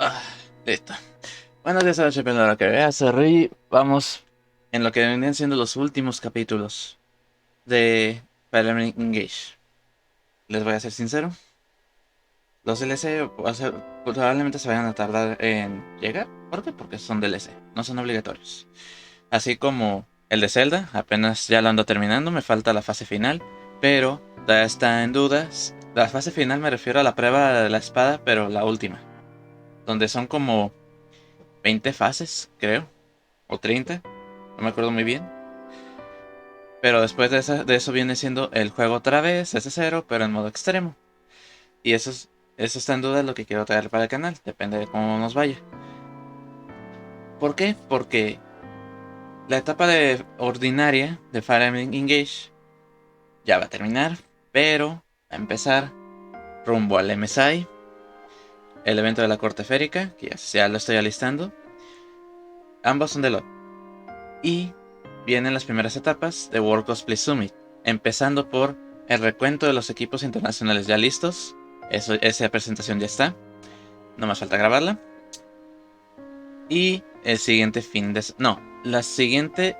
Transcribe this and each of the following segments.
Ah, listo. Buenos días, noches, pero lo que veas, vamos en lo que venían siendo los últimos capítulos de Fire Emblem Engage. Les voy a ser sincero, los DLC probablemente se vayan a tardar en llegar. ¿Por qué? Porque son DLC, no son obligatorios. Así como el de Zelda, apenas ya lo ando terminando, me falta la fase final, pero todavía está en dudas. La fase final me refiero a la prueba de la espada, pero la última, donde son como 20 fases, creo, o 30, no me acuerdo muy bien. Pero después de eso viene siendo el juego otra vez, desde cero, pero en modo extremo. Y eso está en duda lo que quiero traer para el canal, depende de cómo nos vaya. ¿Por qué? Porque la etapa de ordinaria de Fire Emblem Engage ya va a terminar, pero va a empezar rumbo al MSI, el evento de la corte férica, que ya lo estoy alistando. Ambos son de LOL. Y vienen las primeras etapas de World Cosplay Summit, empezando por el recuento de los equipos internacionales ya listos. Esa presentación ya está, no más falta grabarla. Y el siguiente fin de... No, la siguiente...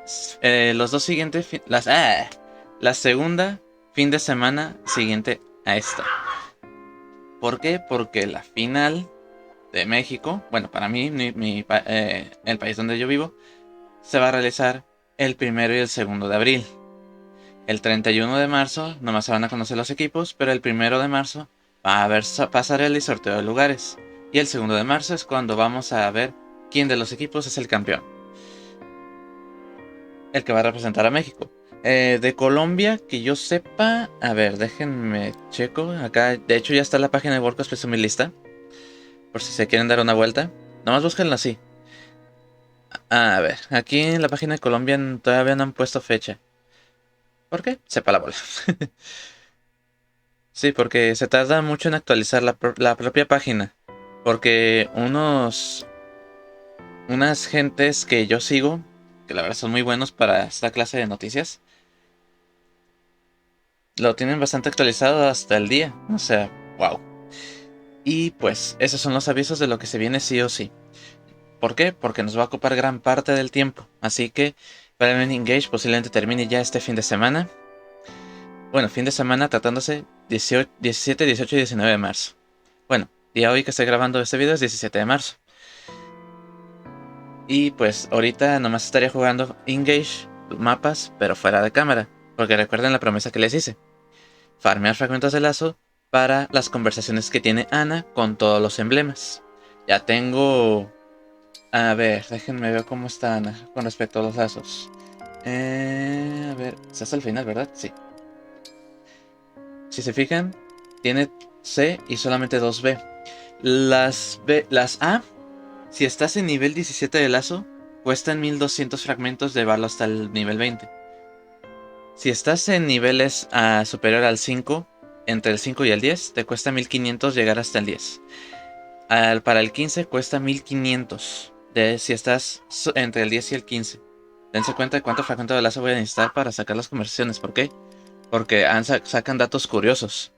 los dos siguientes... La segunda fin de semana siguiente a esta. ¿Por qué? Porque la final de México, bueno, para mí, el país donde yo vivo, se va a realizar el 1 y el 2 de abril. El 31 de marzo nomás se van a conocer los equipos, pero el 1 de marzo va a haber pasarela y sorteo de lugares. Y el 2 de marzo es cuando vamos a ver quién de los equipos es el campeón. El que va a representar a México. De Colombia, que yo sepa... A ver, déjenme checo. Acá, de hecho, ya está la página de World Cosplay Summit lista. Por si se quieren dar una vuelta. Nomás búsquenlo así. A ver, aquí en la página de Colombia todavía no han puesto fecha. ¿Por qué? Sepa la bola. Sí, porque se tarda mucho en actualizar la propia página. Porque unas gentes que yo sigo, que la verdad son muy buenos para esta clase de noticias, lo tienen bastante actualizado hasta el día. O sea, wow. Y pues, esos son los avisos de lo que se viene sí o sí. ¿Por qué? Porque nos va a ocupar gran parte del tiempo. Así que Fire Emblem Engage posiblemente termine ya este fin de semana. Bueno, fin de semana tratándose 17, 18 y 19 de marzo. Bueno, día hoy que estoy grabando este video es 17 de marzo. Y pues ahorita nomás estaría jugando Engage, mapas, pero fuera de cámara. Porque recuerden la promesa que les hice. Farmear fragmentos de lazo para las conversaciones que tiene Ana con todos los emblemas. Ya tengo... A ver, déjenme ver cómo está Ana con respecto a los lazos. A ver, es hasta el final, ¿verdad? Sí. Si se fijan, tiene C y solamente 2B. Las A, si estás en nivel 17 de lazo, cuestan 1200 fragmentos llevarlo hasta el nivel 20. Si estás en niveles superior al 5, entre el 5 y el 10, te cuesta 1500 llegar hasta el 10. Para el 15 cuesta 1500 si estás entre el 10 y el 15. Dense cuenta de cuánto fragmento de lazo voy a necesitar para sacar las conversaciones. ¿Por qué? Porque sacan datos curiosos,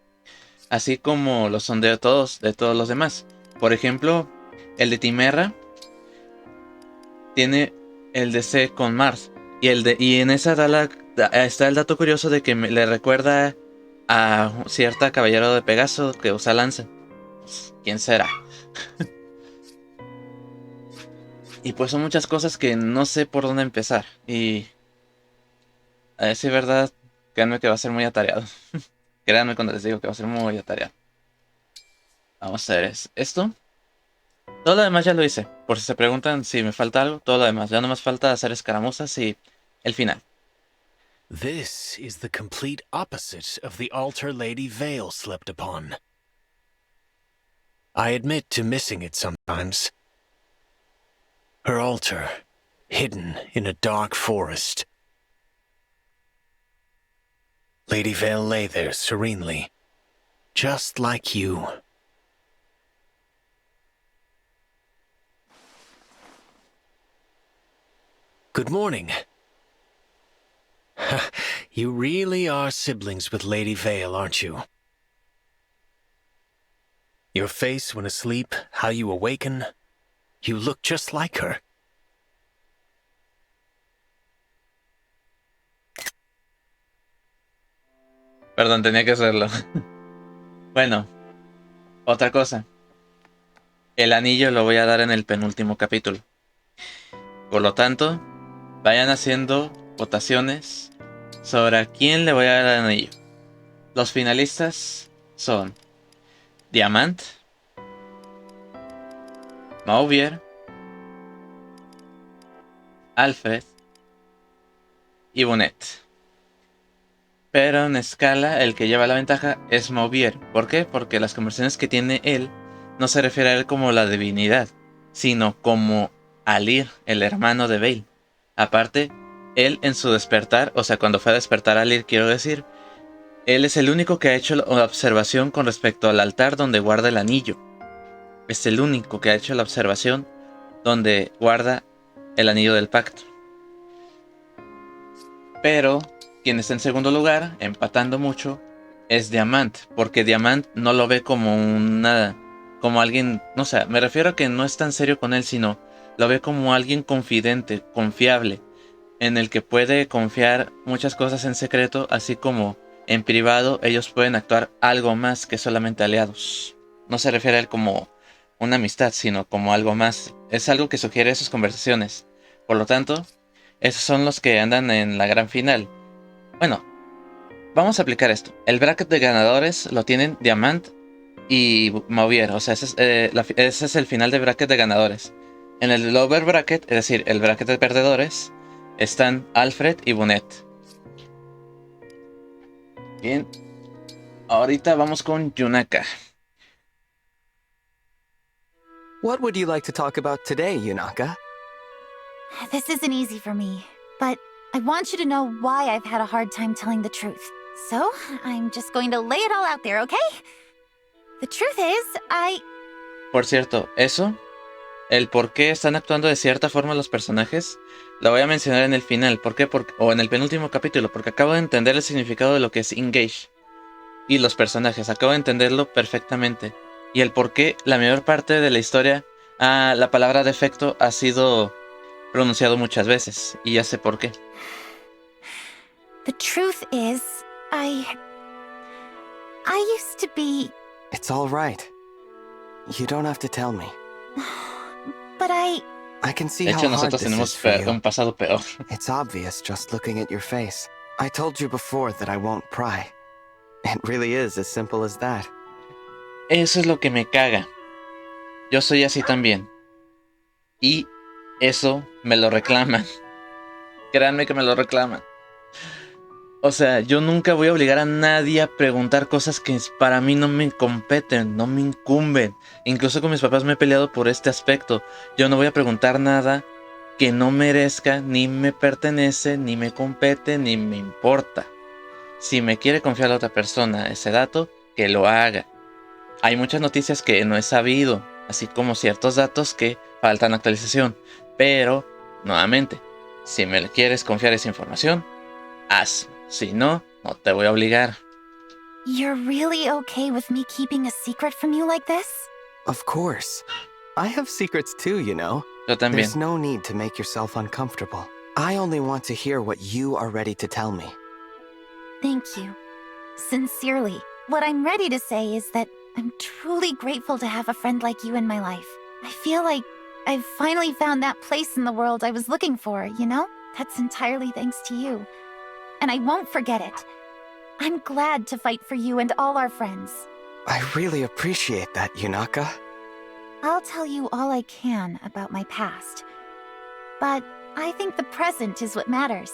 así como lo son de todos los demás. Por ejemplo, el de Timerra tiene el de C con Mars. Y en esa está el dato curioso de que le recuerda a cierta caballero de Pegaso que usa lanza. Pues, ¿quién será? Y pues son muchas cosas que no sé por dónde empezar. Y a decir verdad, créanme que va a ser muy atareado. Créanme cuando les digo que va a ser muy atareado. Vamos a ver esto. Todo lo demás ya lo hice. Por si se preguntan si me falta algo, todo lo demás. Ya no más falta hacer escaramuzas y el final. This is the complete opposite of the altar Lady Vale slept upon. I admit to missing it sometimes. Her altar, hidden in a dark forest. Lady Vale lay there serenely, just like you. Good morning. You really are siblings with Lady Vale, aren't you? Your face when asleep, how you awaken. You look just like her. Perdón, tenía que hacerlo. Bueno, otra cosa. El anillo lo voy a dar en el penúltimo capítulo. Por lo tanto, vayan haciendo votaciones sobre a quién le voy a dar el anillo. Los finalistas son Diamant, Mauvier, Alfred y Bonnet. Pero en escala, el que lleva la ventaja es Mauvier. ¿Por qué? Porque las conversaciones que tiene él no se refiere a él como la divinidad, sino como Alir, el hermano de Bale. Aparte, él en su despertar, o sea, cuando fue a despertar a Alir, quiero decir, él es el único que ha hecho la observación con respecto al altar donde guarda el anillo. Es el único que ha hecho la observación donde guarda el anillo del pacto. Pero quien está en segundo lugar, empatando mucho, es Diamant, porque Diamant no lo ve como como alguien, no sé, me refiero a que no es tan serio con él, sino lo ve como alguien confidente, confiable, en el que puede confiar muchas cosas en secreto, así como en privado ellos pueden actuar algo más que solamente aliados. No se refiere a él como una amistad, sino como algo más. Es algo que sugiere sus conversaciones. Por lo tanto, esos son los que andan en la gran final. Bueno, vamos a aplicar esto. El bracket de ganadores lo tienen Diamant y Mauvier. O sea, ese es el final de bracket de ganadores. En el lower bracket, es decir, el bracket de perdedores, están Alfred y Bonnet. Bien. Ahorita vamos con Yunaka. What would you like to talk about today, Yunaka? This isn't easy for me, but I want you to know why I've had a hard time telling the truth. So, I'm just going to lay it all out there, okay? The truth is, Por cierto, el por qué están actuando de cierta forma los personajes, lo voy a mencionar en el final. ¿Por qué? O en el penúltimo capítulo, porque acabo de entender el significado de lo que es engage. Y los personajes, acabo de entenderlo perfectamente. Y el por qué la mayor parte de la historia, la palabra defecto ha sido pronunciado muchas veces. Y ya sé por qué. the truth is, I used to be... It's all right. You don't have to tell me. But I can see De how hecho, hard nosotros this is tenemos for you. un pasado peor. It's obvious just looking at your face. I told you before that I won't pry. It really is as simple as that. Eso es lo que me caga. Yo soy así también. Y eso me lo reclaman. Créanme que me lo reclaman. O sea, yo nunca voy a obligar a nadie a preguntar cosas que para mí no me competen, no me incumben. Incluso con mis papás me he peleado por este aspecto. Yo no voy a preguntar nada que no merezca, ni me pertenece, ni me compete, ni me importa. Si me quiere confiar a otra persona ese dato, que lo haga. Hay muchas noticias que no he sabido, así como ciertos datos que faltan actualización. Pero, nuevamente, si me quieres confiar esa información, hazlo. Si no, no te voy a obligar. You're really okay with me keeping a secret from you like this? Of course. I have secrets too, you know. Yo también. There's no need to make yourself uncomfortable. I only want to hear what you are ready to tell me. Thank you. Sincerely, what I'm ready to say is that I'm truly grateful to have a friend like you in my life. I feel like I've finally found that place in the world I was looking for, you know? That's entirely thanks to you. And I won't forget it. I'm glad to fight for you and all our friends. I really appreciate that, Yunaka. I'll tell you all I can about my past. But I think the present is what matters.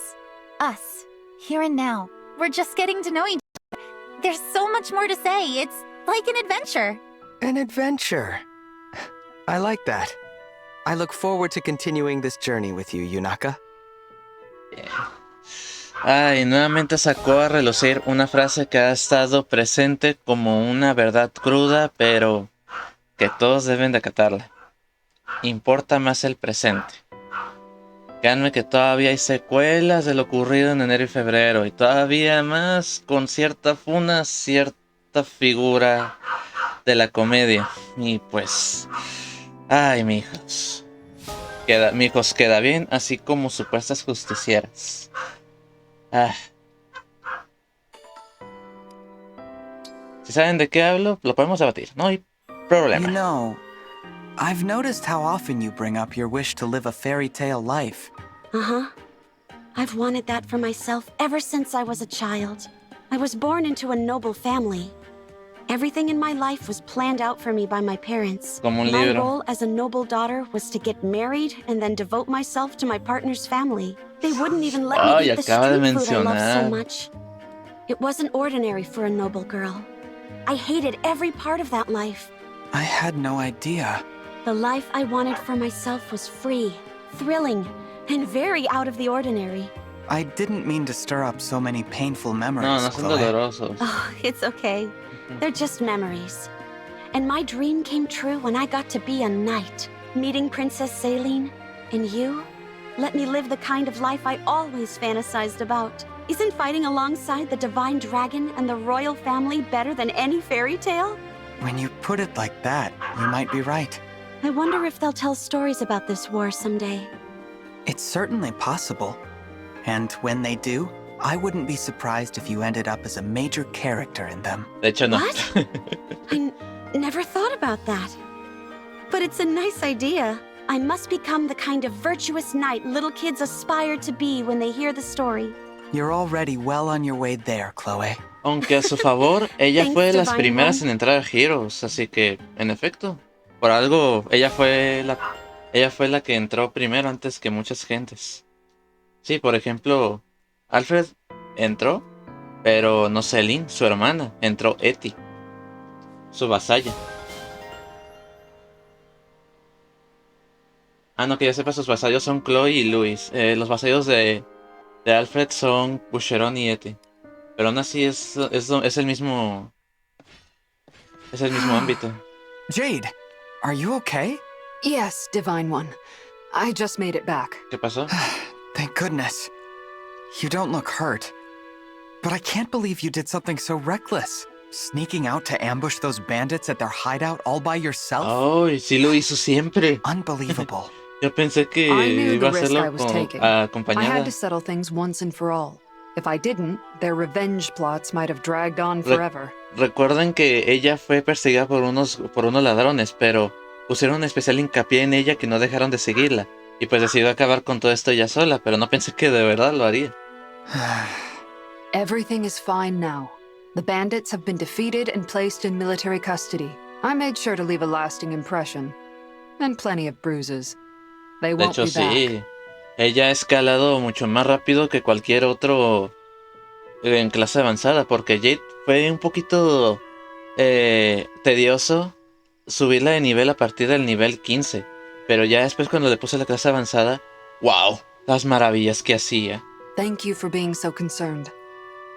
Us, here and now. We're just getting to know each other. There's so much more to say. It's like an adventure. An adventure. I like that. I look forward to continuing this journey with you, Yunaka. Ay, nuevamente sacó a relucir una frase que ha estado presente como una verdad cruda, pero que todos deben de acatarla. Importa más el presente. Créanme que todavía hay secuelas de lo ocurrido en enero y febrero, y todavía más con cierta figura de la comedia. Y pues... Ay, mijos. Mijos, queda bien, así como supuestas justicieras. Ah. Si saben de qué hablo, lo podemos debatir. No hay problema. You know, I've noticed how often you bring up your wish to live a fairy tale life. Uh-huh. I've wanted that for myself ever since I was a child. I was born into a noble family. Everything in my life was planned out for me by my parents. Como un My libro. role as a noble daughter was to get married and then devote myself to my partner's family. They wouldn't even let me Ay, eat the acaba de street food I love so mencionar. much. It wasn't ordinary for a noble girl. I hated every part of that life. I had no idea. The life I wanted for myself was free, thrilling, and very out of the ordinary. I didn't mean to stir up so many painful memories, No, no son Chloe. dolorosos. Oh, it's okay. They're just memories. And my dream came true when I got to be a knight, meeting Princess Saline. And you let me live the kind of life I always fantasized about. Isn't fighting alongside the divine dragon and the royal family better than any fairy tale? When you put it like that, you might be right. I wonder if they'll tell stories about this war someday. It's certainly possible. And when they do, I wouldn't be surprised if you ended up as a major character in them. De hecho, no. What? Never thought about that. But it's a nice idea. I must become the kind of virtuous knight little kids aspire to be when they hear the story. You're already well on your way there, Chloe. Aunque a su favor, ella Thanks, fue de las Divine primeras One. en entrar a Heroes, así que, en efecto, por algo, ella fue la que entró primero antes que muchas gentes. Sí, por ejemplo, Alfred entró, pero no Celine, su hermana, entró Etty, su vasalla. Ah, no, que ya sepa, sus vasallos son Chloe y Luis. Los vasallos de Alfred son Boucheron y Etty. Pero aún así es el mismo ámbito. Jade, are you okay? Yes, Divine One. I just made it back. ¿Qué pasó? Thank goodness. You don't look hurt. But I can't believe you did something so reckless. Sneaking out to ambush those bandits at their hideout all by yourself? Ay, sí lo hizo siempre. Unbelievable. Yo pensé que I knew iba a the risk I hacerlo was taking. I had acompañada. to settle things once and for all. If I didn't, their revenge plots might have dragged on forever. Recuerden que ella fue perseguida por unos ladrones, pero pusieron un especial hincapié en ella que no dejaron de seguirla. Y pues decidió acabar con todo esto ella sola, pero no pensé que de verdad lo haría. Everything is fine now. The bandits have been defeated and placed in military custody. I made sure to leave a lasting impression. And plenty of bruises. They De won't hecho, be back. sí. Ella ha escalado mucho más rápido que cualquier otro en clase avanzada, porque Jade fue un poquito tedioso subirla de nivel a partir del nivel 15. Pero ya después cuando le puse la clase avanzada, ¡wow! Las maravillas que hacía. Thank you for being so concerned.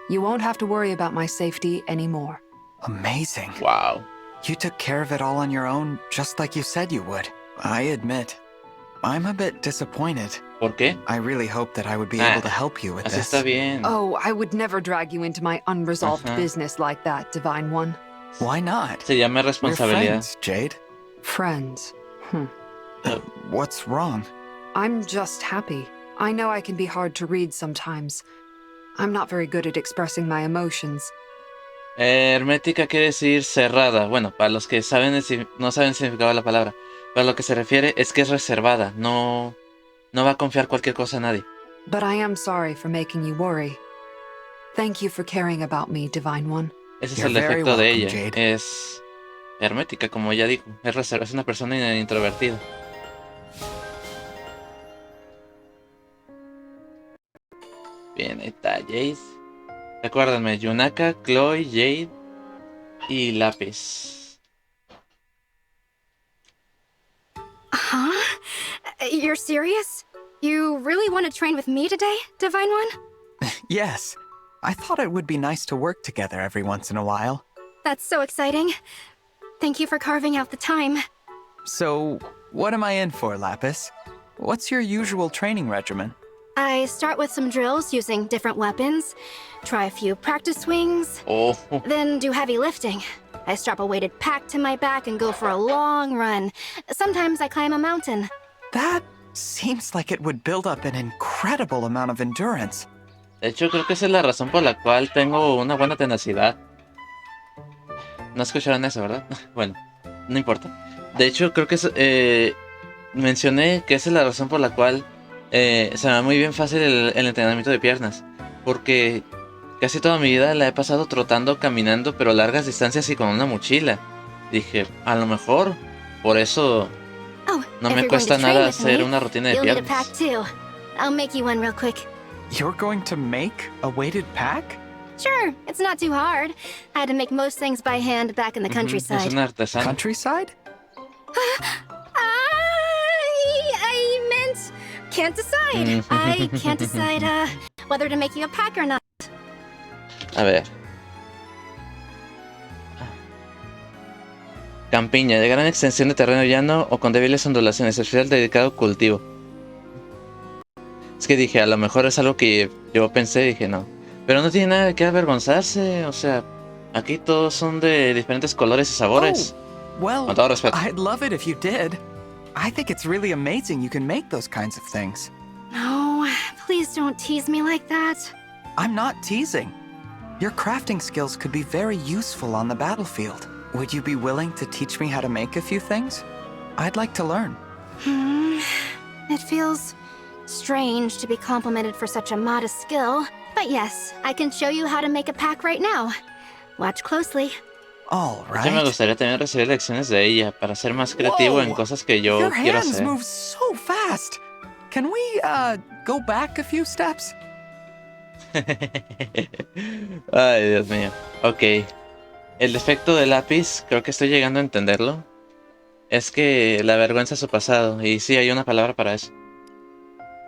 You won't have to worry about my safety anymore. Amazing. ¡Wow! You took care of it all on your own, just like you said you would. I admit, I'm a bit disappointed. ¿Por qué? I really hoped that I would be able to help you with Así this. está bien. Oh, I would never drag you into my unresolved business like that, Divine One. Why not? Se llama We're responsabilidad. friends, Jade. Friends. What's wrong? I'm just happy. I know I can be hard to read sometimes. I'm not very good at expressing my emotions. Hermética quiere decir cerrada. Bueno, para los que no saben el significado de la palabra. Para lo que se refiere es que es reservada. No va a confiar cualquier cosa a nadie. But I am sorry for making you worry. Thank you for caring about me, Divine One. Ese es You're el very defecto de welcome, ella. Jade. Es hermética, como ella dijo. Es reservada, es una persona introvertida. Bien, ahí está Jade. Recuérdenme, Yunaka, Chloe, Jade y Lápiz. Huh? You're serious? You really want to train with me today, Divine One? Yes. I thought it would be nice to work together every once in a while. That's so exciting. Thank you for carving out the time. So, what am I in for, Lapis? What's your usual training regimen? I start with some drills using different weapons, try a few practice swings, Oh, then do heavy lifting. I strap a weighted pack to my back and go for a long run. Sometimes I climb a mountain. That seems like it would build up an incredible amount of endurance. De hecho, creo que esa es la razón por la cual tengo una buena tenacidad. No escucharon eso, ¿verdad? Bueno, no importa. De hecho, creo que mencioné que esa es la razón por la cual se me va muy bien fácil el entrenamiento de piernas. Porque casi toda mi vida la he pasado trotando, caminando, pero largas distancias y con una mochila. Dije, a lo mejor por eso no me cuesta nada hacer una rutina de You'll need a pack piernas. too. I'll make you one real quick. You're going to make a weighted pack? Sure, it's not too hard. I had to make most things by hand back in the Es countryside. un artesano. Countryside? I meant can't decide. I can't decide whether to make you a pack or not. A ver. Campiña, de gran extensión de terreno llano o con débiles ondulaciones, especial dedicado al cultivo. Es que dije, a lo mejor es algo que yo pensé y dije, no. Pero no tiene nada de qué avergonzarse, o sea, aquí todos son de diferentes colores y sabores. Well, Con todo respeto. I'd love it if you did. I think it's really amazing you can make those kinds of things. No, please don't tease me like that. I'm not teasing. Your crafting skills could be very useful on the battlefield. Would you be willing to teach me how to make a few things? I'd like to learn. It feels strange to be complimented for such a modest skill. But yes, I can show you how to make a pack right now. Watch closely. All Es que me right. gustaría también recibir lecciones de ella para ser más creativo en Whoa, cosas que yo Your quiero hands hacer. move so fast. Can we, go back a few steps? Ay, Dios mío. Ok. El defecto del lápiz, creo que estoy llegando a entenderlo. Es que la vergüenza es su pasado. Y sí, hay una palabra para eso.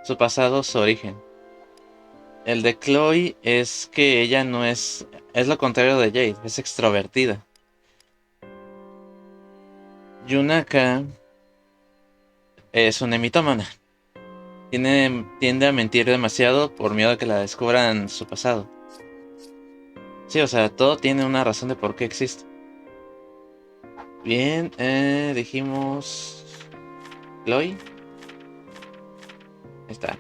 Su pasado, su origen. El de Chloe es que ella no es... Es lo contrario de Jade. Es extrovertida. Yunaka es una mitómana. Tiende a mentir demasiado por miedo a que la descubran su pasado. Sí, o sea, todo tiene una razón de por qué existe. Bien, dijimos... Chloe. Ahí está.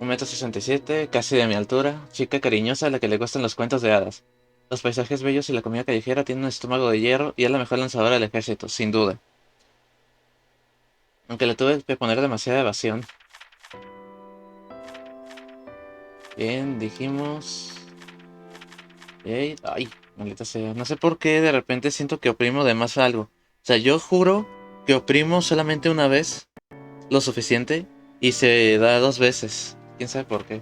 1,67 m, casi de mi altura. Chica cariñosa a la que le gustan los cuentos de hadas. Los paisajes bellos y la comida callejera. Tiene un estómago de hierro y es la mejor lanzadora del ejército, sin duda. Aunque le tuve que poner demasiada evasión. Bien, dijimos... Ay, maldita sea. No sé por qué de repente siento que oprimo de más algo. O sea, yo juro que oprimo solamente una vez lo suficiente y se da 2 veces. ¿Quién sabe por qué?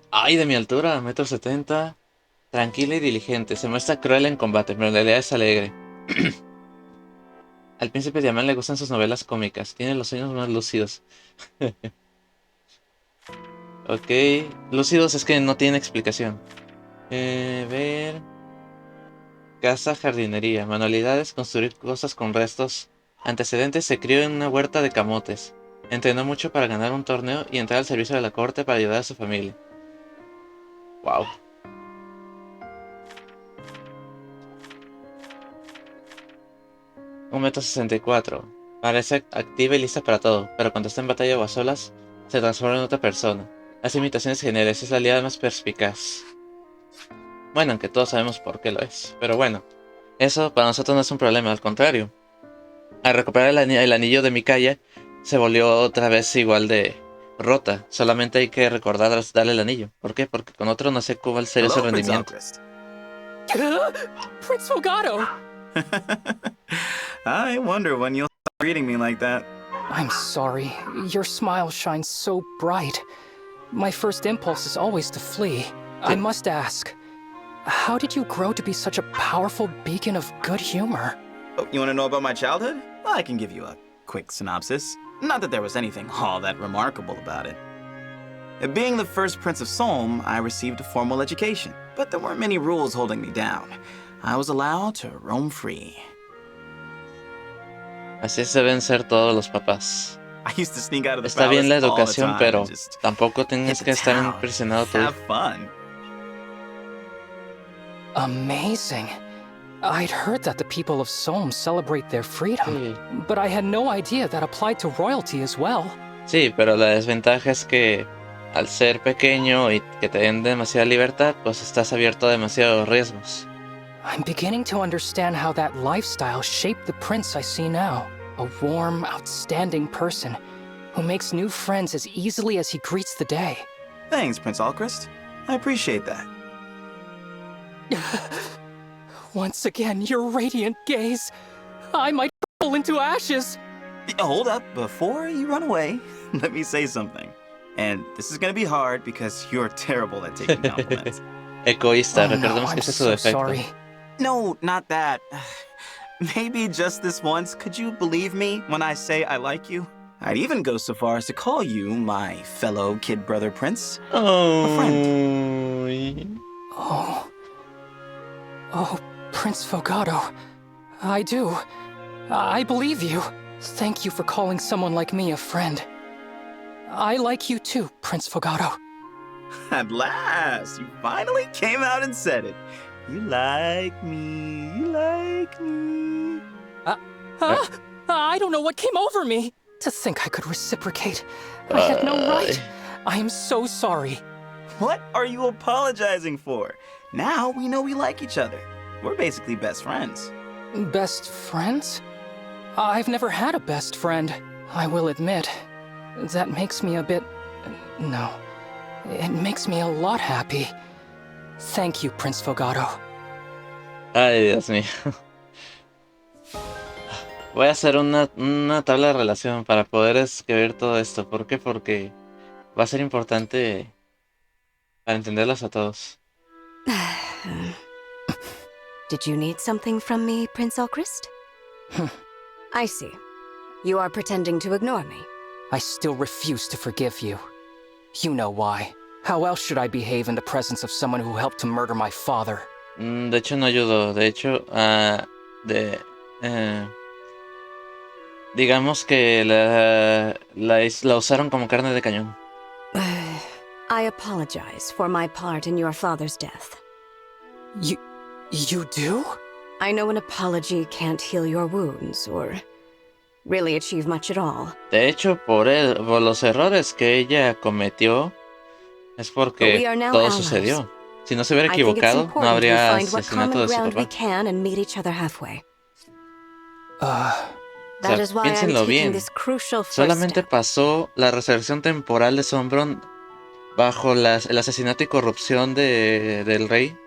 Ay, de mi altura, 1,70 m. Tranquila y diligente. Se muestra cruel en combate, pero en realidad es alegre. Al príncipe Diamant le gustan sus novelas cómicas. Tiene los sueños más lúcidos. Ok. Lúcidos es que no tiene explicación. Ver... Casa, jardinería. Manualidades, construir cosas con restos. Antecedentes, se crió en una huerta de camotes. Entrenó mucho para ganar un torneo y entrar al servicio de la corte para ayudar a su familia. Wow. Un 1,64 m. Parece activa y lista para todo, pero cuando está en batalla o a solas, se transforma en otra persona. Hace imitaciones geniales, es la aliada más perspicaz. Bueno, aunque todos sabemos por qué lo es. Pero bueno, eso para nosotros no es un problema, al contrario. Al recuperar el anillo de Mikaya, se volvió otra vez igual de rota. Solamente hay que recordar darle el anillo. ¿Por qué? Porque con otro no sé cuál sería su rendimiento. Prince Elgato! I wonder when you'll stop greeting me like that. I'm sorry. Your smile shines so bright. My first impulse is always to flee. I must ask, how did you grow to be such a powerful beacon of good humor? Oh, you want to know about my childhood? Well, I can give you a quick synopsis. Not that there was anything all that remarkable about it. Being the first Prince of Solm, I received a formal education, but there weren't many rules holding me down. I was allowed to roam free. Así se deben ser todos los papás. I used to sneak out of the Está bien la palace all the educación, time pero and just tampoco hit tienes the que estar town, impresionado tú. have fun. Amazing. I'd heard that the people of Solm celebrate their freedom, but I had no idea that applied to royalty as well. Sí, pero la desventaja es que al ser pequeño y que te den demasiada libertad, pues estás abierto a demasiados riesgos. I'm beginning to understand how that lifestyle shaped the prince I see now. A warm, outstanding person who makes new friends as easily as he greets the day. Thanks, Prince Alchrist. I appreciate that. Once again, your radiant gaze. I might fall into ashes. Hold up, before you run away, let me say something. And this is gonna be hard because you're terrible at taking compliments. Egoísta, Oh, no, recordemos que I'm ese es su so defecto. sorry. No, not that. Maybe just this once, could you believe me when I say I like you? I'd even go so far as to call you my fellow kid brother prince. Oh. A friend. Oh, Prince Fogado. I do. I believe you. Thank you for calling someone like me a friend. I like you too, Prince Fogado. At last, you finally came out and said it. You like me, you like me. I don't know what came over me. To think I could reciprocate. I had no right. I am so sorry. What are you apologizing for? Now we know we like each other. We're basically best friends. Best friends? I've never had a best friend, I will admit. That makes me a bit... No. It makes me a lot happy. Thank you, Prince Fogado. Ay, Dios mío. Voy a hacer una tabla de relación para poder escribir todo esto. ¿Por qué? Porque va a ser importante para entenderlos a todos. Did you need something from me, Prince Alchrist? I see. You are pretending to ignore me. I still refuse to forgive you. You know why. How else should I behave in the presence of someone who helped to murder my father? De hecho, no ayudó. De hecho, digamos que la usaron como carne de cañón. I apologize for my part in your father's death. You do? I know an apology can't heal your wounds or really achieve much at all. De hecho, por los errores que ella cometió, es porque todo sucedió. Si no se hubiera equivocado, no habría asesinato de su papá. O sea, piénsenlo bien. Solamente pasó la resurrección temporal de Sombron bajo el asesinato y corrupción del rey.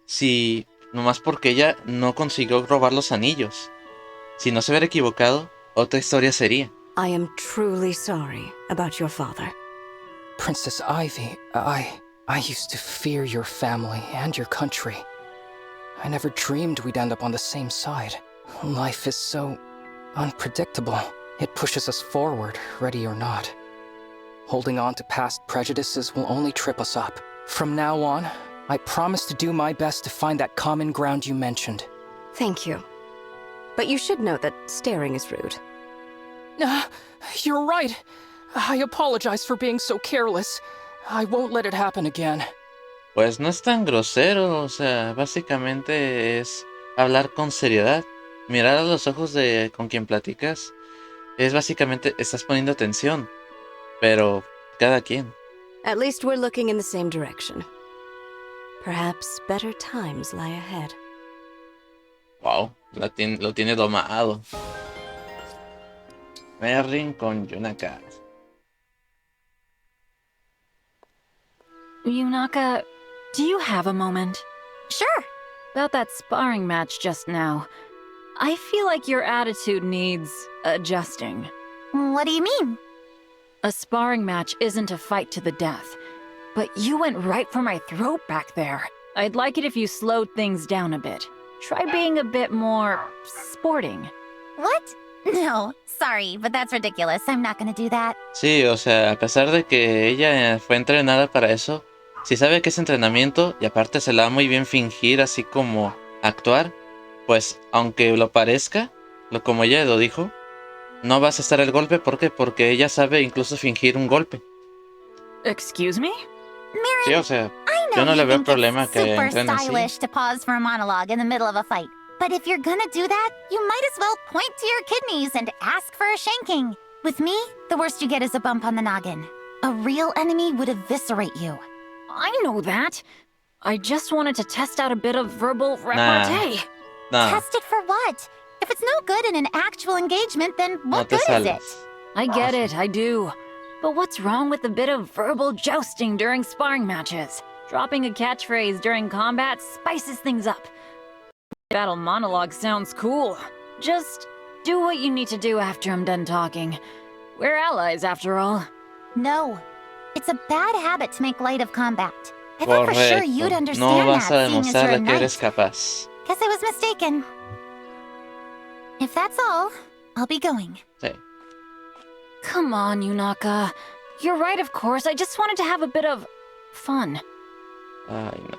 Si nomás porque ella no consiguió robar los anillos. Si no se hubiera equivocado, otra historia sería. I am truly sorry about your father. Princess Ivy, I used to fear your family and your country. I never dreamed we'd end up on the same side. Life is so unpredictable. It pushes us forward, ready or not. Holding on to past prejudices will only trip us up. From now on, I promise to do my best to find that common ground you mentioned. Thank you. But you should know that staring is rude. You're right. I apologize for being so careless. I won't let it happen again. Pues no es tan grosero, o sea, básicamente es hablar con seriedad. Mirar a los ojos de con quien platicas. Es básicamente, estás poniendo atención. Pero, cada quien. At least we're looking in the same direction. Perhaps better times lie ahead. Wow, lo tiene domado. Merrin con Yunaka. Yunaka, do you have a moment? Sure. About that sparring match just now. I feel like your attitude needs adjusting. What do you mean? A sparring match isn't a fight to the death. But you went right for my throat back there. I'd like it if you slowed things down a bit. Try being a bit more sporting. What? No, sorry, but that's ridiculous. I'm not gonna do that. Sí, o sea, a pesar de que ella fue entrenada para eso, si sabe que es entrenamiento y aparte se le da muy bien fingir así como actuar, pues aunque lo parezca, como ella lo dijo, no vas a estar el golpe. ¿Por qué? Porque ella sabe incluso fingir un golpe. Excuse me? Sí, o sea, I Yo no le you veo think it's problema que super entren así. stylish to pause for a monologue in the middle of a fight. But if you're gonna do that, you might as well point to your kidneys and ask for a shanking. With me, the worst you get is a bump on the noggin. A real enemy would eviscerate you. I know that. I just wanted to test out a bit of verbal repartee. No, Test it for what? If it's no good in an actual engagement, then no what te good is sales. it? I get it, I do. But what's wrong with a bit of verbal jousting during sparring matches? Dropping a catchphrase during combat spices things up. Battle monologue sounds cool. Just do what you need to do after I'm done talking. We're allies, after all. No. It's a bad habit to make light of combat. I thought for sure you'd Correcto. understand No vas a that, seeing as you're a demostrarle que eres knight. capaz. Guess I was mistaken. If that's all, I'll be going. Sí. Come on, Yunaka. You're right, of course. I just wanted to have a bit of fun. Ay, no.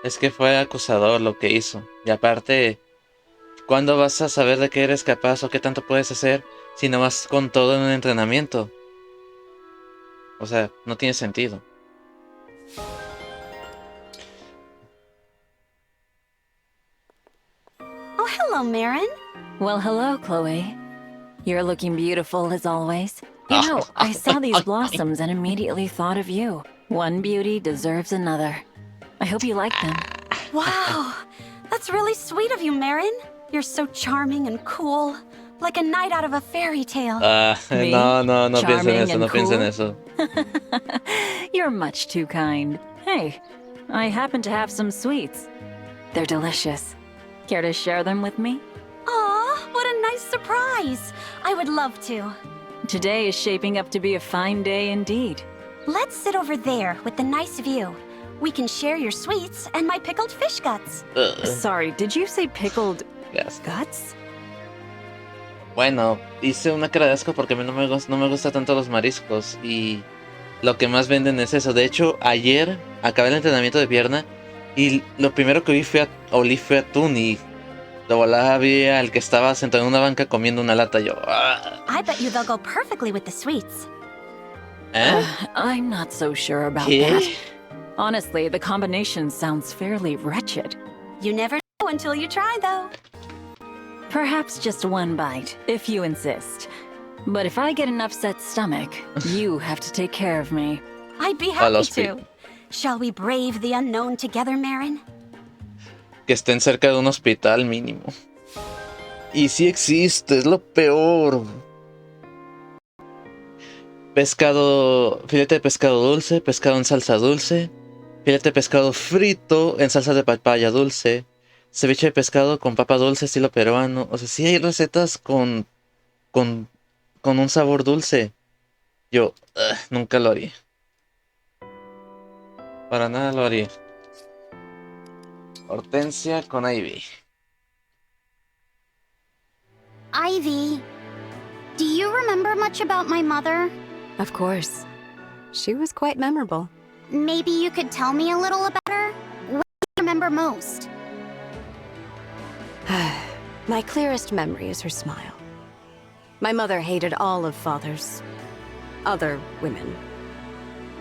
Es que fue acusador lo que hizo. Y aparte, ¿cuándo vas a saber de qué eres capaz o qué tanto puedes hacer si no vas con todo en un entrenamiento? O sea, no tiene sentido. Oh, hello, Marin. Well, hello, Chloe. You're looking beautiful as always. You know, I saw these blossoms and immediately thought of you. One beauty deserves another. I hope you like them. Wow, that's really sweet of you, Marin. You're so charming and cool, like a knight out of a fairy tale. Me? No piensen Charming eso, no and piensen cool? eso. You're much too kind. Hey, I happen to have some sweets. They're delicious. Care to share them with me? Aw, what a nice surprise. I would love to. Today is shaping up to be a fine day indeed. Let's sit over there with the nice view. We can share your sweets and my pickled fish guts. Sorry, did you say pickled Yes. guts? Bueno, hice una cara de asco porque a mí no me gusta tanto los mariscos y lo que más venden es eso. De hecho, ayer acabé el entrenamiento de pierna y lo primero que olí fue atún y de volada vi al que estaba sentado en una banca comiendo una lata. Yo, I bet you they'll go perfectly with the sweets. ¿eh? I'm not so sure about ¿Qué? that. Honestly, the combination sounds fairly wretched. You never know until you try, though. Perhaps just one bite, if you insist. But if I get an upset stomach, you have to take care of me. I'd be A happy los to. Shall we brave the unknown together, Marin? Que estén cerca de un hospital mínimo. Y sí existe, es lo peor. Pescado, filete de pescado dulce, pescado en salsa dulce, filete de pescado frito en salsa de papaya dulce, ceviche de pescado con papa dulce estilo peruano. O sea, sí hay recetas con un sabor dulce. Yo nunca lo haría. Para nada lo haría. Hortensia con Ivy. Ivy, do you remember much about my mother? Of course. She was quite memorable. Maybe you could tell me a little about her? What do you remember most? My clearest memory is her smile. My mother hated all of Father's other women.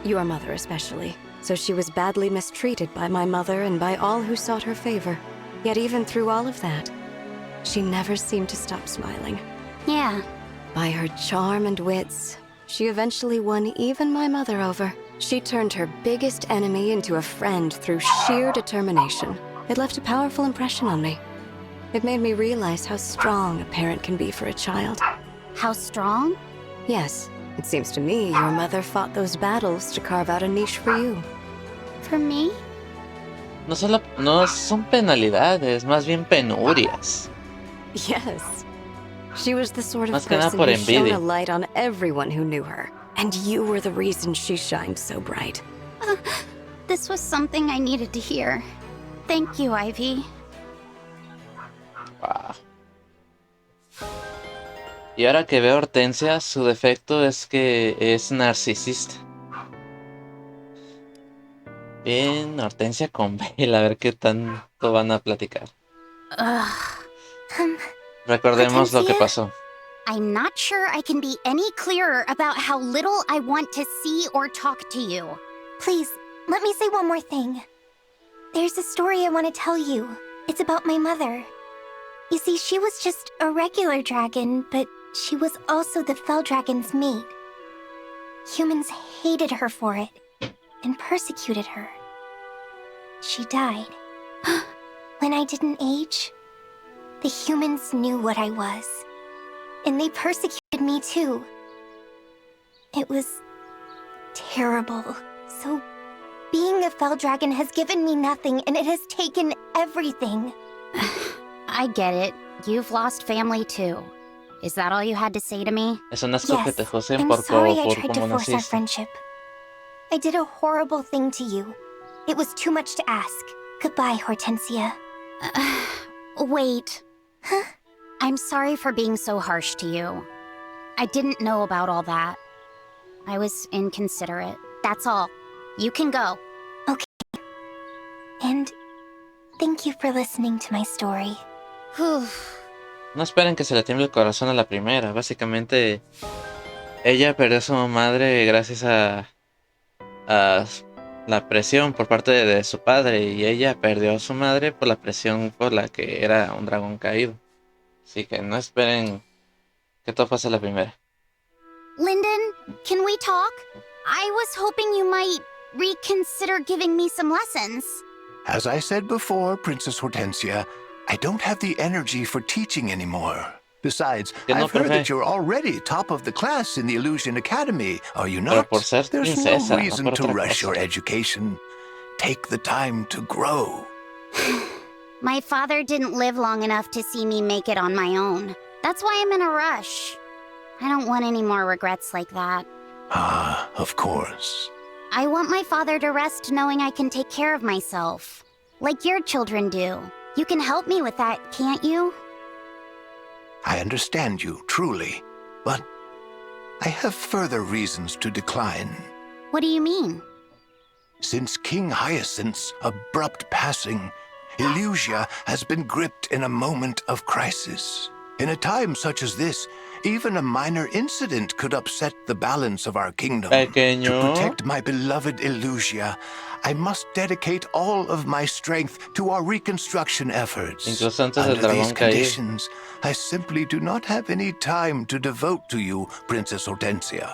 Your mother especially. So she was badly mistreated by my mother and by all who sought her favor. Yet even through all of that, she never seemed to stop smiling. Yeah. By her charm and wits, she eventually won even my mother over. She turned her biggest enemy into a friend through sheer determination. It left a powerful impression on me. It made me realize how strong a parent can be for a child. How strong? Yes, it seems to me your mother fought those battles to carve out a niche for you. For me? No son penalidades, más bien penurias. Yes. She was the sort of Más que nada person por who shone envidia. a light on everyone who knew her. And you were the reason she shined so bright. This was something I needed to hear. Thank you, Ivy. Wow. Y ahora que veo a Hortensia, su defecto es que es narcisista. Bien, Hortensia con Bella, a ver qué tanto van a platicar. Recordemos lo que pasó. I'm not sure I can be any clearer about how little I want to see or talk to you. Please, let me say one more thing. There's a story I want to tell you. It's about my mother. You see, she was just a regular dragon, but she was also the Fell Dragon's mate. Humans hated her for it, and persecuted her. She died. When I didn't age, the humans knew what I was. And they persecuted me too. It was terrible. So, being a Fell Dragon has given me nothing, and it has taken everything. I get it. You've lost family too. Is that all you had to say to me? Eso no es que Yes, te José I'm por sorry I por tried to cómo force our naciste. friendship. I did a horrible thing to you. It was too much to ask. Goodbye, Hortensia. Wait. Huh? I'm sorry for being so harsh to you. I didn't know about all that. I was inconsiderate. That's all. You can go. And thank you for listening to my story. No esperen que se le tiemble el corazón a la primera. Básicamente, ella perdió a su madre gracias a la presión por parte de su padre. Y ella perdió a su madre por la presión por la que era un dragón caído. Así que no esperen que todo pase a la primera. Lyndon, can we talk? I was hoping you might reconsider giving me some lessons. As I said before, Princess Hortensia, I don't have the energy for teaching anymore. Besides, Que no, I've heard profe. that you're already top of the class in the Illusion Academy, are you Pero not? por ser There's princesa, no no reason por to otra rush your cosa. education. Take the time to grow. My father didn't live long enough to see me make it on my own. That's why I'm in a rush. I don't want any more regrets like that. Ah, of course. I want my father to rest knowing I can take care of myself. Like your children do. You can help me with that, can't you? I understand you, truly. But I have further reasons to decline. What do you mean? Since King Hyacinth's abrupt passing, Illusia has been gripped in a moment of crisis. In a time such as this, even a minor incident could upset the balance of our kingdom. Pequeño. To protect my beloved Illusia, I must dedicate all of my strength to our reconstruction efforts. Incluso antes del Under these dragón caído. conditions, I simply do not have any time to devote to you, Princess Hortensia.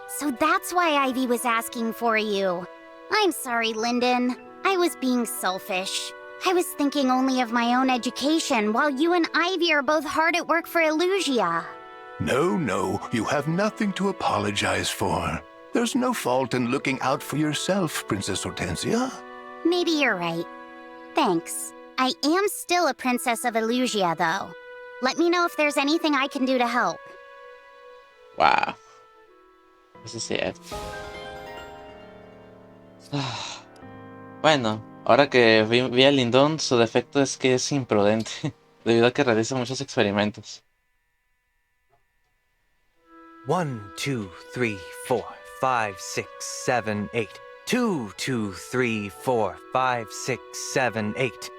So that's why Ivy was asking for you. I'm sorry, Lyndon. I was being selfish. I was thinking only of my own education, while you and Ivy are both hard at work for Illusia. No, you have nothing to apologize for. There's no fault in looking out for yourself, Princess Hortensia. Maybe you're right. Thanks. I am still a princess of Illusia, though. Let me know if there's anything I can do to help. Wow. Eso sí es. Bueno, ahora que vi a Lindon, su defecto es que es imprudente, debido a que realiza muchos experimentos. 1, 2, 3, 4, 5, 6, 7, 8. 2, 2, 3, 4, 5, 6, 7, 8.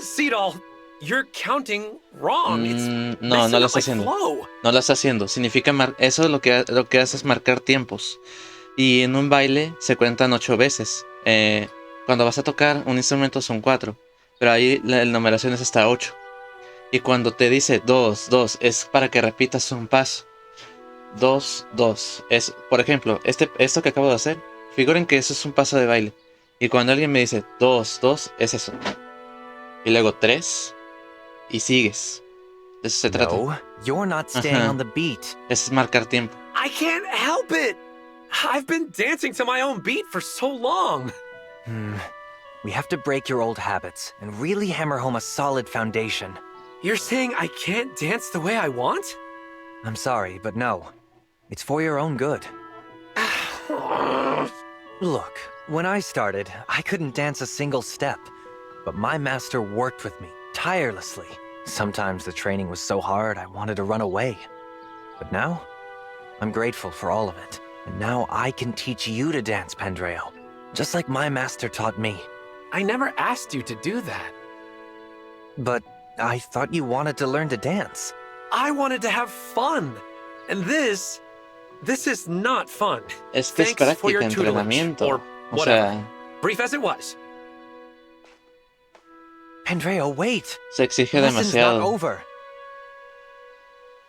Seedall, you're counting wrong. No lo está haciendo. No lo está haciendo. Significa eso lo que hace es marcar tiempos. Y en un baile se cuentan 8 veces. Cuando vas a tocar un instrumento son 4. Pero ahí la numeración es hasta 8. Y cuando te dice 2, 2, es para que repitas un paso. 2, 2. Es, por ejemplo, esto que acabo de hacer. Figuren que eso es un paso de baile. Y cuando alguien me dice 2, 2, es eso. Y luego 3. Y sigues. De eso se trata. No, you're not staying on the beat. Es marcar tiempo. I can't help it. I've been dancing to my own beat for so long. We have to break your old habits and really hammer home a solid foundation. You're saying I can't dance the way I want? I'm sorry, but no. It's for your own good. Look, when I started, I couldn't dance a single step. But my master worked with me, tirelessly. Sometimes the training was so hard I wanted to run away. But now, I'm grateful for all of it. And now I can teach you to dance, Pandreo. Just like my master taught me. I never asked you to do that. But I thought you wanted to learn to dance. I wanted to have fun. And this This is not fun. Es que es Thanks for your práctica, tutelage, entrenamiento. or O whatever. sea, Brief as it was. Andrea, wait. se exige The lesson's not demasiado. over.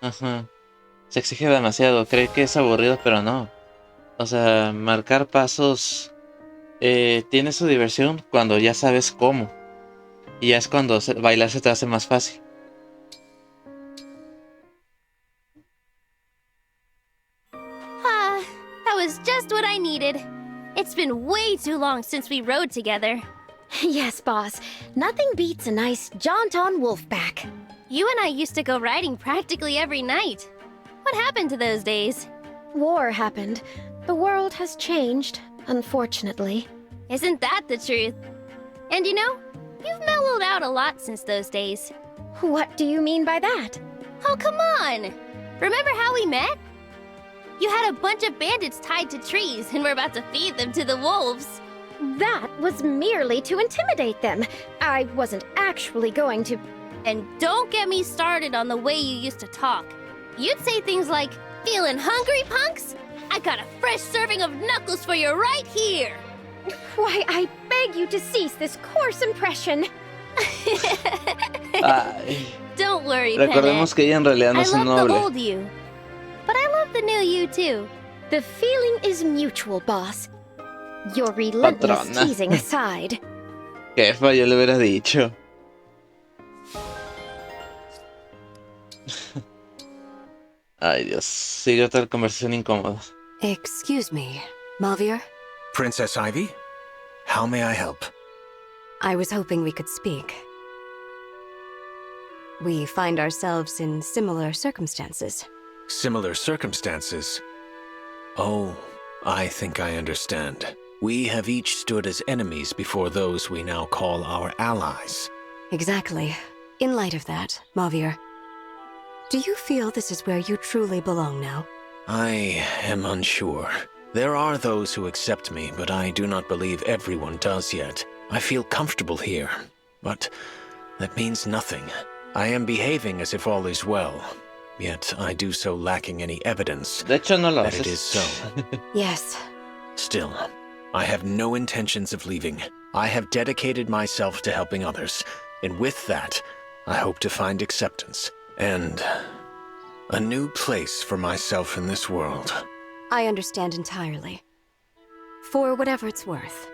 Ajá. Se exige demasiado. Cree que es aburrido, pero no. O sea, marcar pasos tiene su diversión cuando ya sabes cómo. Y ya es cuando bailar se te hace más fácil. That was just what I needed. It's been way too long since we rode together. Yes, boss. Nothing beats a nice jaunt on wolfback. You and I used to go riding practically every night. What happened to those days? War happened. The world has changed, unfortunately. Isn't that the truth? And you know, you've mellowed out a lot since those days. What do you mean by that? Oh, come on! Remember how we met? You had a bunch of bandits tied to trees and were about to feed them to the wolves. That was merely to intimidate them. I wasn't actually going to... And don't get me started on the way you used to talk. You'd say things like, "Feeling hungry, punks? I got a fresh serving of knuckles for you right here." Why, I beg you to cease this coarse impression. Ay. Don't worry, Recordemos que ella en realidad no I es un love the noble. old you, but I love the new you too. The feeling is mutual, boss. Your relentless Patrona. teasing aside. Jefa, yo le hubiera dicho. Ay, Dios. Sigue otra conversación incómoda. Excuse me, Malvier? Princess Ivy, how may I help? I was hoping we could speak. We find ourselves in similar circumstances. Similar circumstances? Oh, I think I understand. We have each stood as enemies before those we now call our allies. Exactly. In light of that, Malvier, do you feel this is where you truly belong now? I am unsure. There are those who accept me, but I do not believe everyone does yet. I feel comfortable here, but that means nothing. I am behaving as if all is well, yet I do so lacking any evidence De hecho, no lo that it haces. is so. Yes. Still, I have no intentions of leaving. I have dedicated myself to helping others, and with that, I hope to find acceptance and a new place for myself in this world. I understand entirely. For whatever it's worth,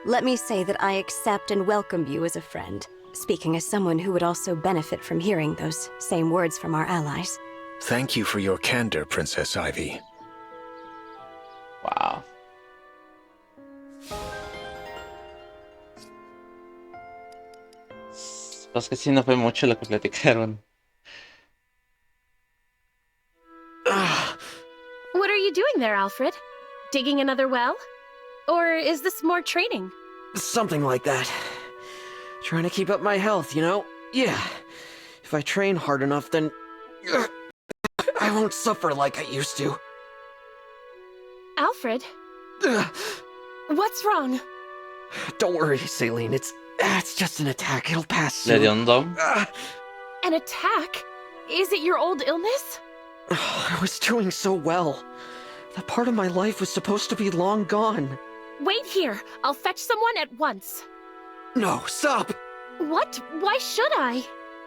let me say that I accept and welcome you as a friend, speaking as someone who would also benefit from hearing those same words from our allies. Thank you for your candor, Princess Ivy. Wow. Pues que sí, no fue mucho lo que platicaron. What are you doing there, Alfred? Digging another well? Or is this more training? Something like that. Trying to keep up my health, you know? Yeah. If I train hard enough, then I won't suffer like I used to. Alfred? What's wrong? Don't worry, Celine. It's just an attack. It'll pass soon. Le dio un dom. An attack? Is it your old illness? I was doing so well. That part of my life was supposed to be long gone. Wait here. I'll fetch someone at once. No, stop! What? Why should I?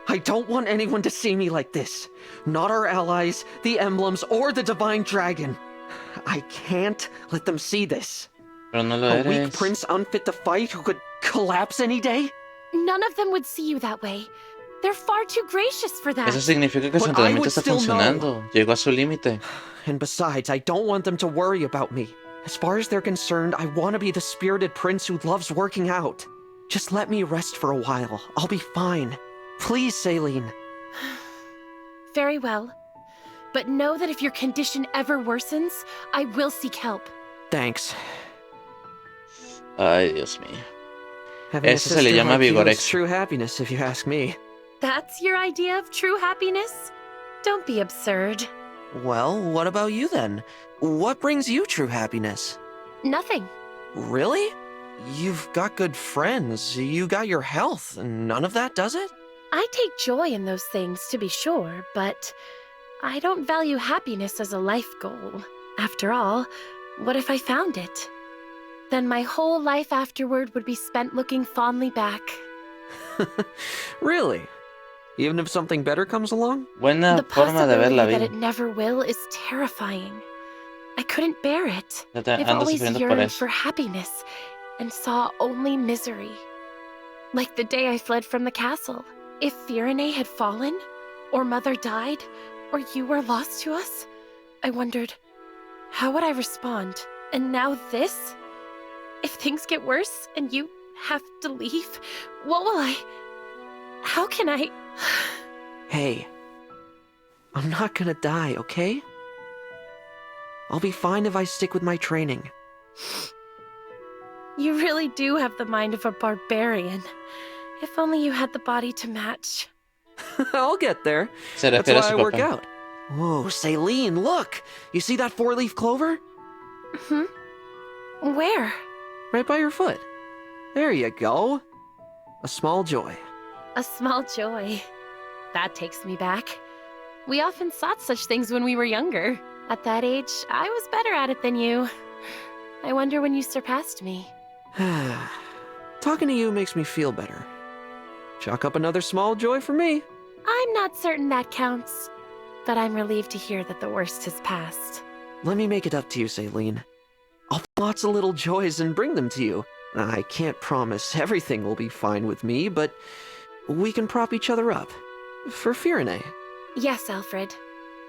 I don't want anyone to see me like this. Not our allies, the emblems, or the divine dragon. I can't let them see this. Pero no lo A weak eres. prince unfit to fight who could collapse any day? None of them would see you that way. They're far too gracious for that. Eso significa que su But I entrenamiento would está still know. funcionando. Llegó a su límite. And besides, I don't want them to worry about me. As far as they're concerned, I want to be the spirited prince who loves working out. Just let me rest for a while. I'll be fine. Please, Celine. Very well. But know that if your condition ever worsens, I will seek help. Thanks. Ay, Dios mío. Having a Eso se le sister llama like you is vigorexia. true happiness, if you ask me. That's your idea of true happiness? Don't be absurd. Well, what about you then? What brings you true happiness? Nothing. Really? You've got good friends, you got your health, and none of that does it? I take joy in those things, to be sure, but I don't value happiness as a life goal. After all, what if I found it? Then my whole life afterward would be spent looking fondly back. Really? Even if something better comes along? Buena The forma de ver la possibility that vida. it never will is terrifying. I couldn't bear it. Fíjate, I've ando always sufriendo por yearned eso. for happiness and saw only misery. Like the day I fled from the castle. If Firene had fallen, or Mother died, or you were lost to us, I wondered, how would I respond? And now this? If things get worse and you have to leave, what will I... How can I... Hey, I'm not gonna die, okay? I'll be fine if I stick with my training. You really do have the mind of a barbarian. If only you had the body to match. I'll get there. Se That's refiere a why I su work papá. out. Whoa, Saline, look! You see that four-leaf clover? Hmm? Where? Right by your foot. There you go. A small joy. A small joy. That takes me back. We often sought such things when we were younger. At that age, I was better at it than you. I wonder when you surpassed me. Talking to you makes me feel better. Chalk up another small joy for me. I'm not certain that counts, but I'm relieved to hear that the worst has passed. Let me make it up to you, Saline. I'll find lots of little joys and bring them to you. I can't promise everything will be fine with me, but we can prop each other up. For Firene. Yes, Alfred.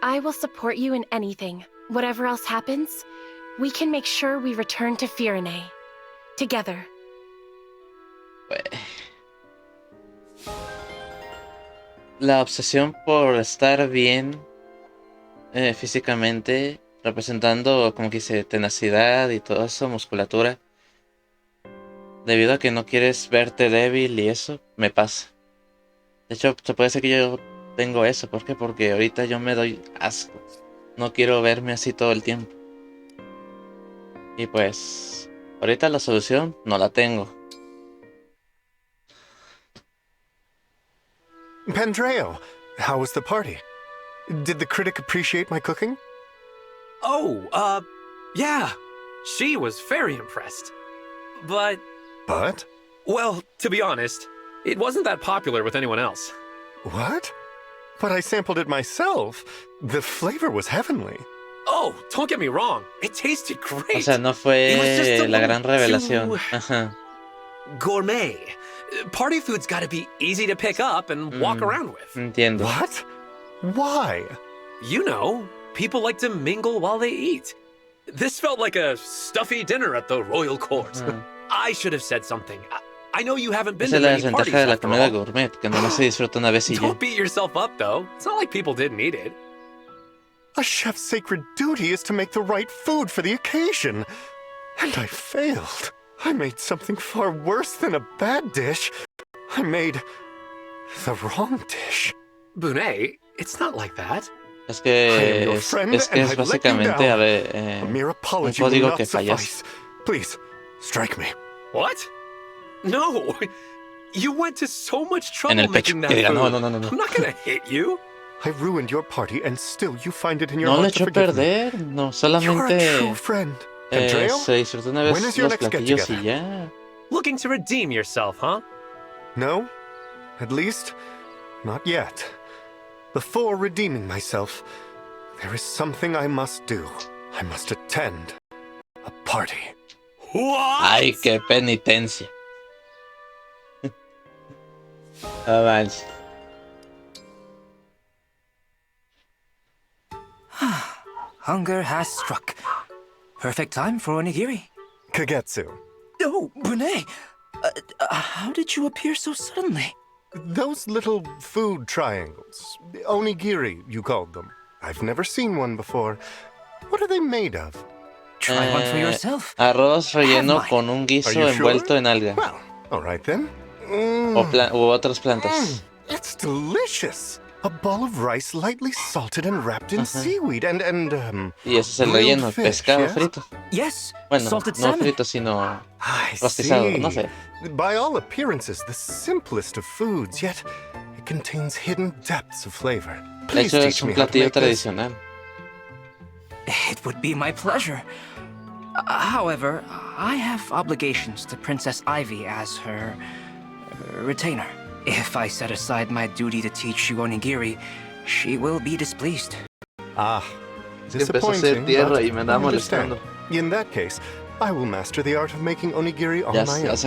I will support you in anything. Whatever else happens, we can make sure we return to Firene. Together. La obsesión por estar bien físicamente, representando, como que dice, tenacidad y toda esa musculatura, debido a que no quieres verte débil y eso, me pasa. De hecho, se puede decir que yo tengo eso. ¿Por qué? Porque ahorita yo me doy asco. No quiero verme así todo el tiempo. Y pues, ahorita la solución no la tengo. Pandreo, how was the party? Did the critic appreciate my cooking? Oh, yeah. She was very impressed. But... But? Well, to be honest, it wasn't that popular with anyone else. What? But I sampled it myself. The flavor was heavenly. Oh, don't get me wrong. It tasted great. O sea, no fue la gran revelación. Ajá. Gourmet. Party food's gotta be easy to pick up and walk around with. Entiendo. What? Why? You know, people like to mingle while they eat. This felt like a stuffy dinner at the royal court. I should have said something. I know you haven't been Esa to es la many parties desventaja de la after comida all. gourmet, que no se disfruta una vez y ya. Don't beat yourself up, though. It's not like people didn't eat it. A chef's sacred duty is to make the right food for the occasion. And I failed. I made something far worse than a bad dish. I made the wrong dish. Bunet, it's not like that. Es que es básicamente un código que fallas. Please, strike me. What? No! You went to so much trouble En el pecho. making that Que diga, food. no. I'm not gonna hit you. I ruined your party and still you find it in your No le heart to echó a forgive me. perder, no, You're a solamente true friend. Andreo, se disfrutó una when vez is your los next platillos y get-together? ya. Looking to redeem yourself, huh? No, at least, not yet. Before redeeming myself, there is something I must do. I must attend a party. What? Ay, qué penitencia. No manches. Hunger has struck. Perfect time for onigiri. Kagetsu. Oh, Brene! How did you appear so suddenly? Those little food triangles. Onigiri, you called them. I've never seen one before. What are they made of? Try one for yourself. Arroz relleno con un guiso envuelto en alga. Well, all right then. U otras plantas. It's delicious. A ball of rice lightly salted and wrapped in seaweed and Y ese es el relleno, fish, pescado yes? frito. Yes, Bueno, salted no salmon. frito, sino I rostizado, see. no sé. By all appearances, the simplest of foods, yet it contains hidden depths of flavor. De Please hecho, teach es un me how to platillo make this. tradicional. It would be my pleasure. However, I have obligations to Princess Ivy as her retainer. If I set aside my duty to teach you onigiri, she will be displeased. Ah, Empezó a hacer disappointing, tierra but y me andaba I understand. molestando. In that case, I will master the art of making onigiri on Ya, my ya own.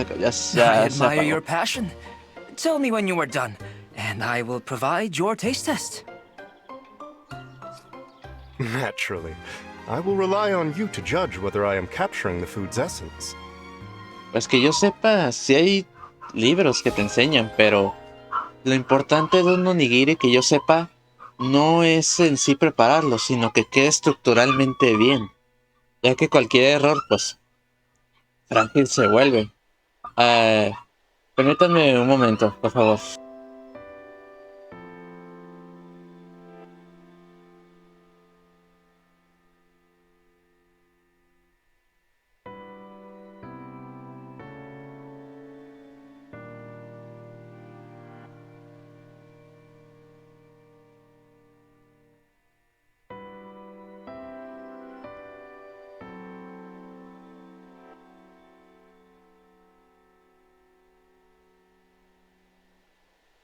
I admire your passion. Tell me when you are done, and I will provide your taste test. Naturally. I will rely on you to judge whether I am capturing the food's essence. Pues que yo sepa, sí hay libros que te enseñan, pero lo importante de un onigiri que yo sepa no es en sí prepararlo, sino que quede estructuralmente bien. Ya que cualquier error, pues, frágil se vuelve. Permítanme un momento, por favor.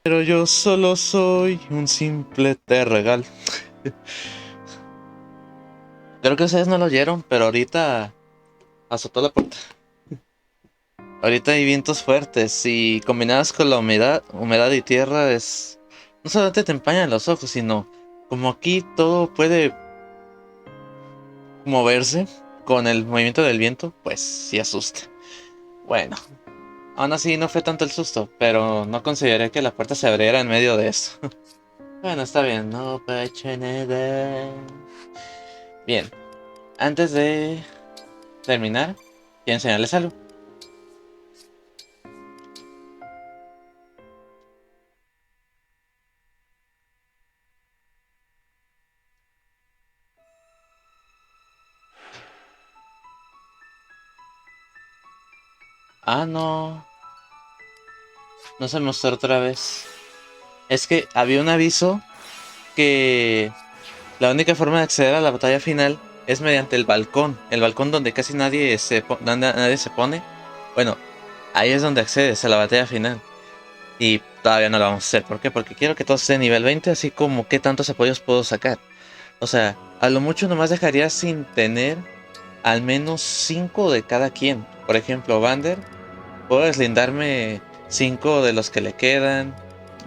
Pero yo solo soy un simple terregal. Creo que ustedes no lo oyeron, pero ahorita azotó la puerta. Ahorita hay vientos fuertes y combinadas con la humedad y tierra no solamente te empañan los ojos, sino como aquí todo puede moverse con el movimiento del viento, pues sí asusta. Bueno, aún así no fue tanto el susto, pero no consideré que la puerta se abriera en medio de esto. Bueno, está bien, no pasa nada. Bien, antes de terminar, quiero enseñarles algo. Ah, no. No se mostró otra vez. Es que había un aviso que la única forma de acceder a la batalla final es mediante el balcón. El balcón donde casi nadie se pone. Bueno, ahí es donde accedes a la batalla final. Y todavía no lo vamos a hacer. ¿Por qué? Porque quiero que todo esté en nivel 20, así como qué tantos apoyos puedo sacar. O sea, a lo mucho nomás dejaría sin tener al menos 5 de cada quien. Por ejemplo, Vander, puedo deslindarme 5 de los que le quedan.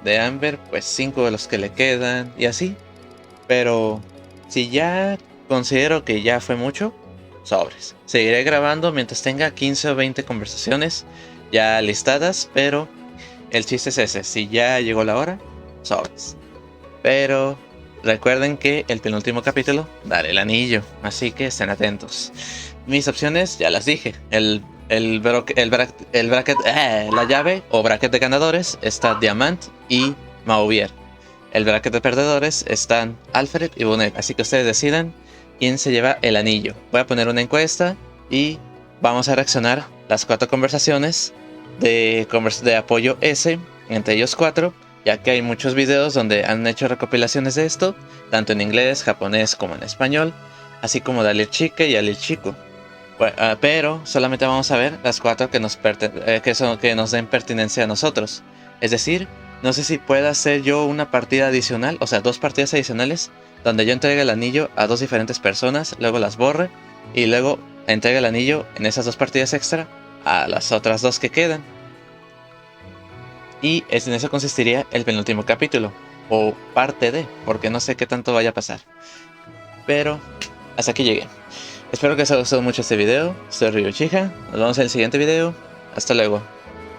De Amber, pues 5 de los que le quedan. Y así. Pero si ya considero que ya fue mucho, sobres. Seguiré grabando mientras tenga 15 o 20 conversaciones ya listadas, pero el chiste es ese. Si ya llegó la hora, sobres. Pero recuerden que el penúltimo capítulo daré el anillo, así que estén atentos. Mis opciones ya las dije. La llave o bracket de ganadores está Diamant y Mauvier. El bracket de perdedores están Alfred y Bonet, así que ustedes decidan quién se lleva el anillo. Voy a poner una encuesta y vamos a reaccionar las 4 conversaciones de apoyo S entre ellos 4, ya que hay muchos videos donde han hecho recopilaciones de esto, tanto en inglés, japonés como en español, así como de Alir Chica y Alir Chico. Bueno, pero solamente vamos a ver las 4 que nos den pertinencia a nosotros. Es decir, no sé si pueda hacer yo una partida adicional, o sea, 2 partidas adicionales, donde yo entregue el anillo a 2 diferentes personas, luego las borre, y luego entregue el anillo en esas 2 partidas extra a las otras 2 que quedan. Y en eso consistiría el penúltimo capítulo, o parte de, porque no sé qué tanto vaya a pasar. Pero hasta aquí llegué. Espero que os haya gustado mucho este video. Soy Ryuchija. Nos vemos en el siguiente video. Hasta luego.